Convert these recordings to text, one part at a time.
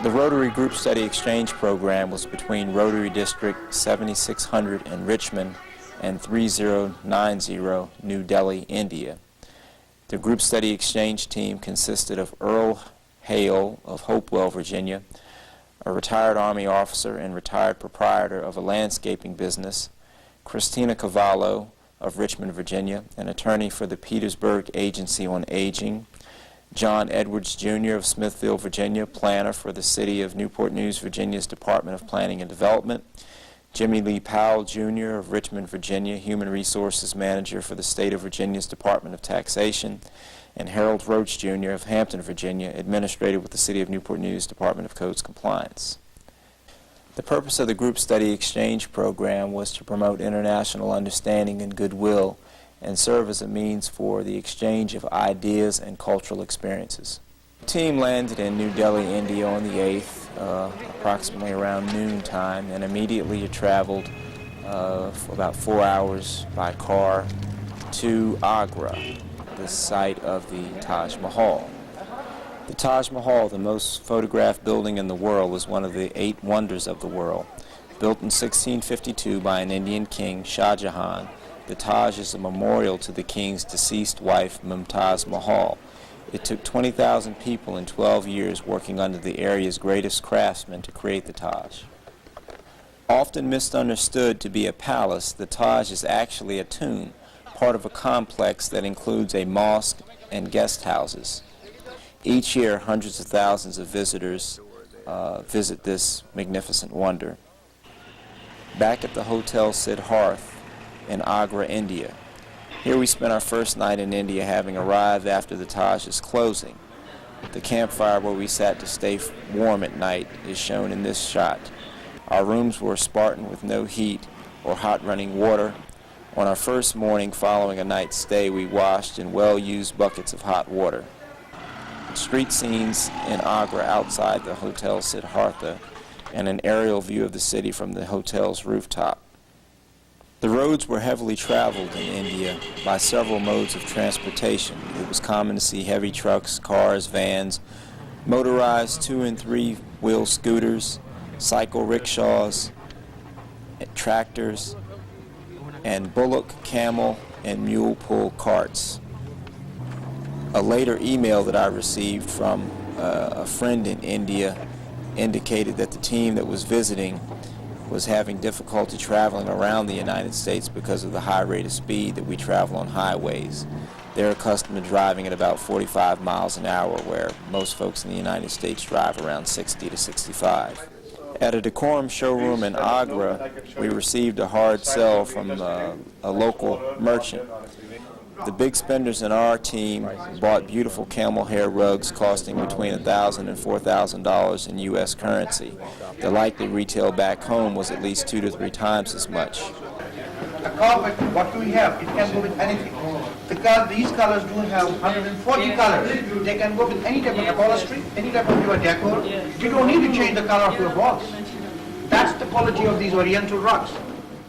The Rotary Group Study Exchange Program was between Rotary District 7600 in Richmond and 3090 New Delhi, India. The Group Study Exchange team consisted of Earl Hale of Hopewell, Virginia, a retired Army officer and retired proprietor of a landscaping business, Christina Cavallo of Richmond, Virginia, an attorney for the Petersburg Agency on Aging, John Edwards, Jr. of Smithfield, Virginia, planner for the City of Newport News, Virginia's Department of Planning and Development, Jimmy Lee Powell, Jr. of Richmond, Virginia, Human Resources Manager for the State of Virginia's Department of Taxation, and Harold Roach, Jr. of Hampton, Virginia, Administrator with the City of Newport News Department of Codes Compliance. The purpose of the Group Study Exchange Program was to promote international understanding and goodwill and serve as a means for the exchange of ideas and cultural experiences. The team landed in New Delhi, India on the 8th, approximately around noontime, and immediately traveled for about 4 hours by car to Agra, the site of the Taj Mahal. The Taj Mahal, the most photographed building in the world, was one of the 8 wonders of the world. Built in 1652 by an Indian king, Shah Jahan, the Taj is a memorial to the king's deceased wife, Mumtaz Mahal. It took 20,000 people in 12 years working under the area's greatest craftsmen to create the Taj. Often misunderstood to be a palace, the Taj is actually a tomb, part of a complex that includes a mosque and guest houses. Each year, hundreds of thousands of visitors visit this magnificent wonder. Back at the Hotel Siddharth in Agra, India. Here we spent our first night in India, having arrived after the Taj's closing. The campfire where we sat to stay warm at night is shown in this shot. Our rooms were Spartan with no heat or hot running water. On our first morning following a night's stay, we washed in well-used buckets of hot water. Street scenes in Agra outside the Hotel Siddhartha and an aerial view of the city from the hotel's rooftop. The roads were heavily traveled in India by several modes of transportation. It was common to see heavy trucks, cars, vans, motorized 2- and 3-wheel scooters, cycle rickshaws, tractors, and bullock, camel, and mule pull carts. A later email that I received from a friend in India indicated that the team that was visiting was having difficulty traveling around the United States because of the high rate of speed that we travel on highways. They're accustomed to driving at about 45 miles an hour, where most folks in the United States drive around 60 to 65. At a decorum showroom in Agra, we received a hard sell from a local merchant. The big spenders in our team bought beautiful camel hair rugs costing between $1,000 and $4,000 in U.S. currency. The likely retail back home was at least 2 to 3 times as much. A carpet, what do we have? It can go with anything. These colors do have 140 colors. They can go with any type of upholstery, any type of your decor. You don't need to change the color of your walls. That's the quality of these oriental rugs.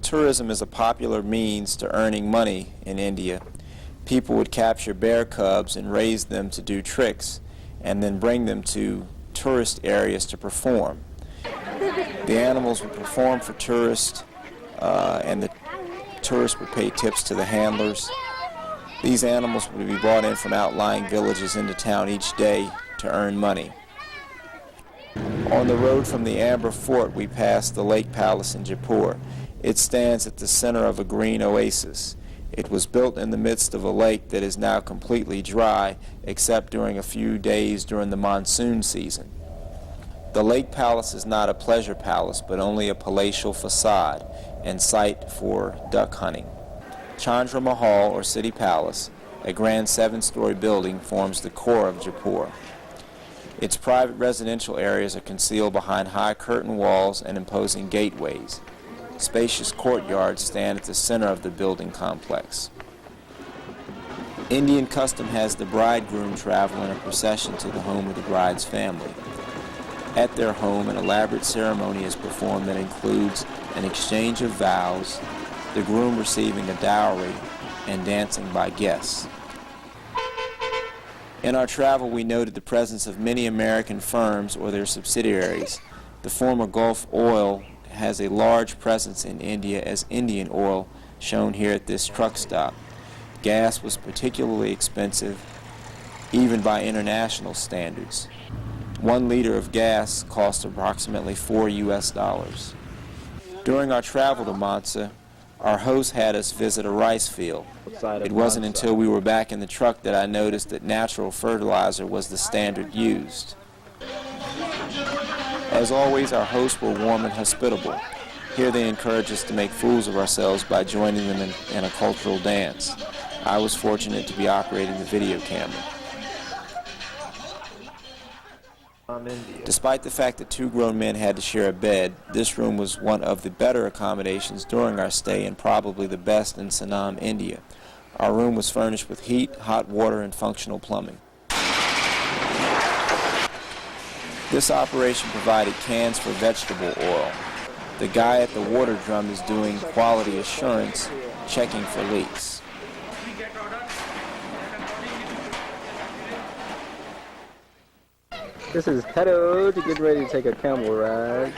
Tourism is a popular means to earning money in India. People would capture bear cubs and raise them to do tricks and then bring them to tourist areas to perform. The animals would perform for tourists and the tourists would pay tips to the handlers. These animals would be brought in from outlying villages into town each day to earn money. On the road from the Amber Fort, we passed the Lake Palace in Jaipur. It stands at the center of a green oasis. It was built in the midst of a lake that is now completely dry, except during a few days during the monsoon season. The Lake Palace is not a pleasure palace, but only a palatial facade and site for duck hunting. Chandra Mahal, or City Palace, a grand 7-story building, forms the core of Jaipur. Its private residential areas are concealed behind high curtain walls and imposing gateways. Spacious courtyards stand at the center of the building complex. Indian custom has the bridegroom travel in a procession to the home of the bride's family. At their home, an elaborate ceremony is performed that includes an exchange of vows, the groom receiving a dowry, and dancing by guests. In our travel, we noted the presence of many American firms or their subsidiaries. The former Gulf Oil has a large presence in India as Indian Oil, shown here at this truck stop. Gas was particularly expensive, even by international standards. 1 liter of gas cost approximately $4 US. During our travel to Mansa, our host had us visit a rice field. It wasn't until we were back in the truck that I noticed that natural fertilizer was the standard used. As always, our hosts were warm and hospitable. Here they encouraged us to make fools of ourselves by joining them in a cultural dance. I was fortunate to be operating the video camera. Despite the fact that 2 grown men had to share a bed, this room was one of the better accommodations during our stay and probably the best in Sanam, India. Our room was furnished with heat, hot water, and functional plumbing. This operation provided cans for vegetable oil. The guy at the water drum is doing quality assurance, checking for leaks. This is Harold getting ready to take a camel ride.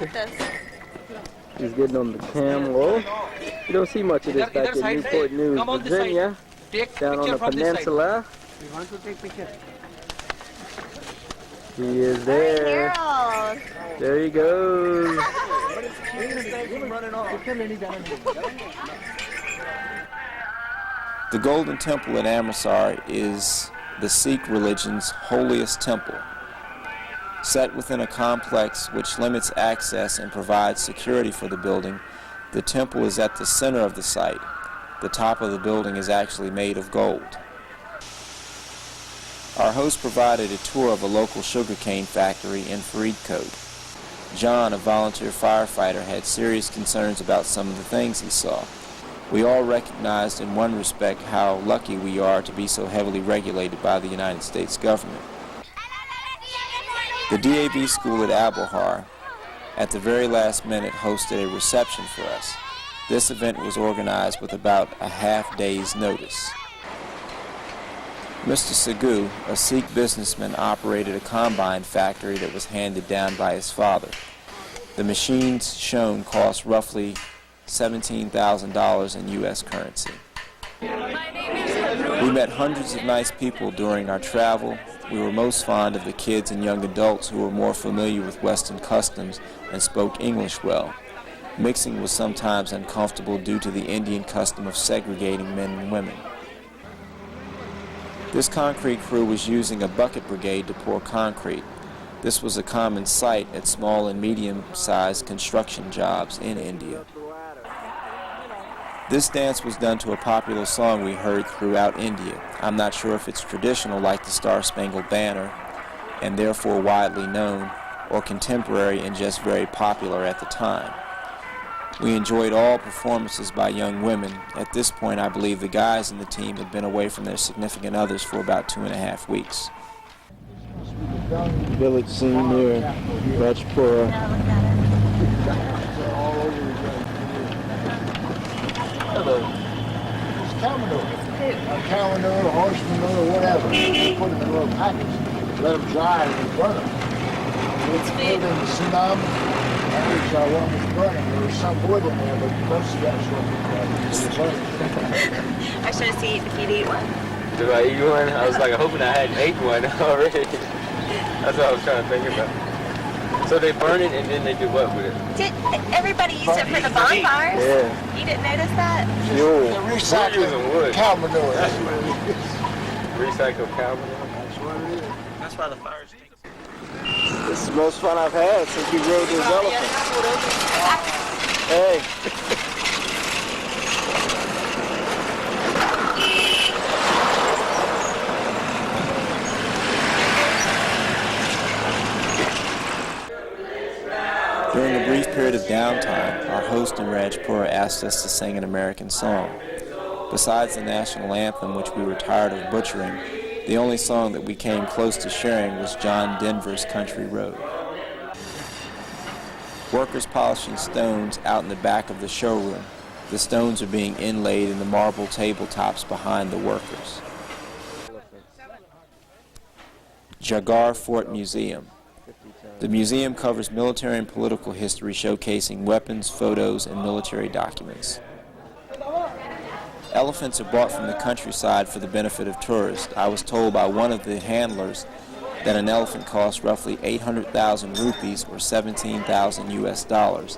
He's getting on the camel. You don't see much of this back in Newport News, Virginia, down on the peninsula. We want to take picture. He is there. There he goes. The Golden Temple at Amritsar is the Sikh religion's holiest temple. Set within a complex which limits access and provides security for the building, the temple is at the center of the site. The top of the building is actually made of gold. Our host provided a tour of a local sugarcane factory in Faridkot. John, a volunteer firefighter, had serious concerns about some of the things he saw. We all recognized in one respect how lucky we are to be so heavily regulated by the United States government. The DAB school at Abohar, at the very last minute, hosted a reception for us. This event was organized with about a half-day's notice. Mr. Sagu, a Sikh businessman, operated a combine factory that was handed down by his father. The machines shown cost roughly $17,000 in U.S. currency. We met hundreds of nice people during our travel. We were most fond of the kids and young adults who were more familiar with Western customs and spoke English well. Mixing was sometimes uncomfortable due to the Indian custom of segregating men and women. This concrete crew was using a bucket brigade to pour concrete. This was a common sight at small and medium-sized construction jobs in India. This dance was done to a popular song we heard throughout India. I'm not sure if it's traditional like the Star-Spangled Banner and therefore widely known, or contemporary and just very popular at the time. We enjoyed all performances by young women. At this point, I believe the guys in the team had been away from their significant others for about 2.5 weeks. Village scene near Rajpura. It's cow manure. A cow manure, horse manure, whatever. They put it in a little package, let them dry, and then burn them. It's made in Sanam. One was burning. There was some wood in there, but most of that was burning. I should have seen if you'd eat one. Do I eat one? I was like, hoping I hadn't ate one already. That's what I was trying to think about. So they burn it and then they do what with it? Everybody used it for the bonfires? Yeah. You didn't notice that? Fuel. They're recycling wood. Cow manure. That's what it is. Recycled cow manure. That's what it is. That's why the fire is. This is the most fun I've had since we rode this elephant. Hey. During a brief period of downtime, our host in Rajpura asked us to sing an American song. Besides the national anthem, which we were tired of butchering, the only song that we came close to sharing was John Denver's Country Road. Workers polishing stones out in the back of the showroom. The stones are being inlaid in the marble tabletops behind the workers. Jagar Fort Museum. The museum covers military and political history showcasing weapons, photos, and military documents. Elephants are bought from the countryside for the benefit of tourists. I was told by one of the handlers that an elephant costs roughly 800,000 rupees or 17,000 US dollars.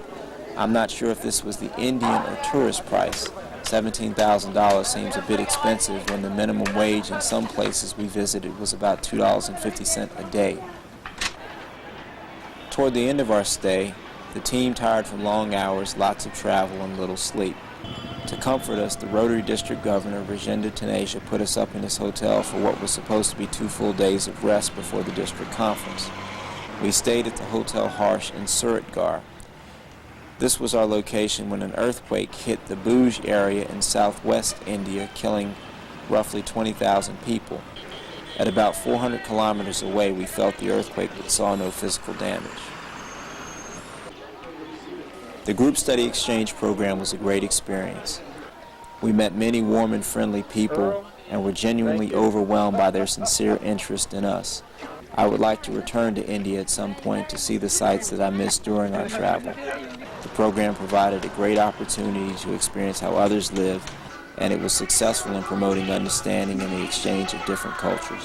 I'm not sure if this was the Indian or tourist price. $17,000 seems a bit expensive when the minimum wage in some places we visited was about $2.50 a day. Toward the end of our stay, the team, tired from long hours, lots of travel, and little sleep. To comfort us, the Rotary District Governor, Rajendra Taneja, put us up in his hotel for what was supposed to be 2 full days of rest before the district conference. We stayed at the Hotel Harsh in Suratgarh. This was our location when an earthquake hit the Bhuj area in southwest India, killing roughly 20,000 people. At about 400 kilometers away, we felt the earthquake but saw no physical damage. The group study exchange program was a great experience. We met many warm and friendly people and were genuinely overwhelmed by their sincere interest in us. I would like to return to India at some point to see the sights that I missed during our travel. The program provided a great opportunity to experience how others live, and it was successful in promoting understanding and the exchange of different cultures.